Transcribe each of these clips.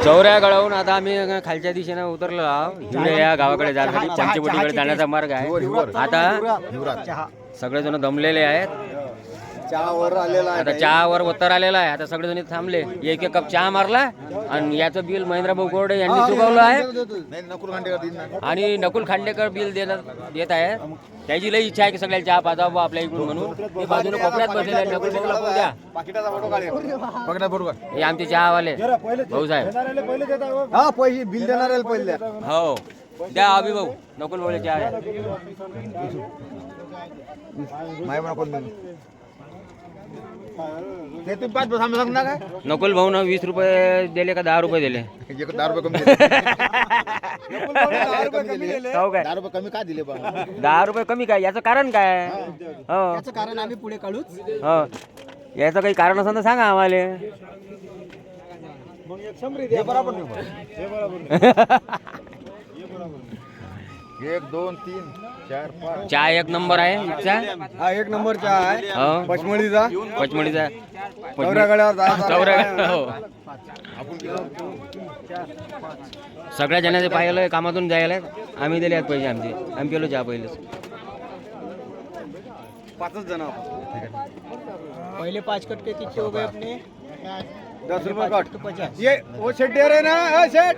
चौऱ्या गडावरून आता आम्ही खालच्या दिशेने उतरलो आहोत. हिवरे या गावाकडे जाण्यासाठी पंचवटीकडे जाण्याचा मार्ग आहे. आता सगळेजण दमलेले आहेत. चहावर आलेला आहे. आता चहावर उत्तर आलेला आहे. आता सगळेजण थांबले. एक कप चहा मारला आणि याचं बिल महेंद्र भाऊ कोरडे यांनी चुकवलं आहे. आणि नकुल खांडेकर बिल देत आहे. त्याची लई इच्छा आहे की सगळ्याला चहा पाजावं आपल्या इकडून म्हणून ते बाजूने कोपऱ्यात बसलेले आहेत. नकुल भाऊला फोन द्या. हे आमचे चहावाले भाऊसाहेब. हा पैसे बिल देणार पहिले. हो द्या अभि भाऊ. नकुल भाऊला चहा द्या. ते तुम्ही 5 सांगणार काय? नकुल भाऊ 20 रुपये दिले का 10 रुपये दिले? 10 रुपये कमी दिले. हो काय 10 रुपये कमी का दिले बा? 10 रुपये कमी काय? याचं कारण काय? हो याचं कारण आम्ही पुढे काढूच. हो याचं काही कारण असेल तर सांगा आम्हाला. बरोबर 1 2 3 4 5 चहा एक नंबर आहे. हा 1 नंबर चहा आहे. हो पचमढीचा. पचमढीचा चौऱ्यागड्यावर हो. सगळ्या जणांचे पाहिलं कामातून जायला आम्ही दिले आहेत पैसे आमचे. आम्ही पेलो चहा पहिलेच. 5 जण पहले 5 कट के कितने हो गए अपने? 10 रुपये कट. 50 ये वो शेट दे रहे ना. ओ शेट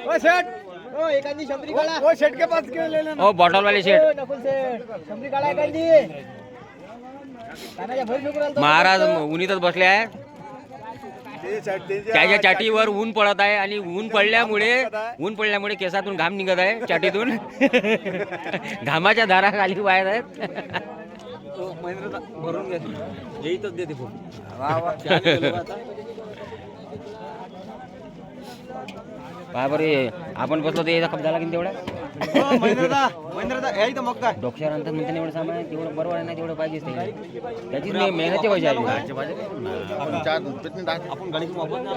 ओ शेट ओ एखादी शंभरी काढा. वो शेट के पास के ले लेना. हो बॉटल वाले शेट. ओ नकुल सेठ शंभरी काढा एखादी. कानाच्या भर फेकून आलता. महाराज उन्हीतच बसले आहे. त्याच्या चाटीवर ऊन पडत आहे आणि ऊन पडल्यामुळे केसातून घाम निघत आहे चाटीतून. घामाच्या धारा खाली वाहत आहेत. भरून घ्या. येईतच देते फोन. पहा बरे आपण बसलो ते कप झाला की तेवढा डोक्यावर अंतर म्हणते एवढं सामान आहे तेवढं बरोबर आहे ना तेवढं पाहिजेच त्याची मेहनती पाहिजे आपण गाडी वापरणार.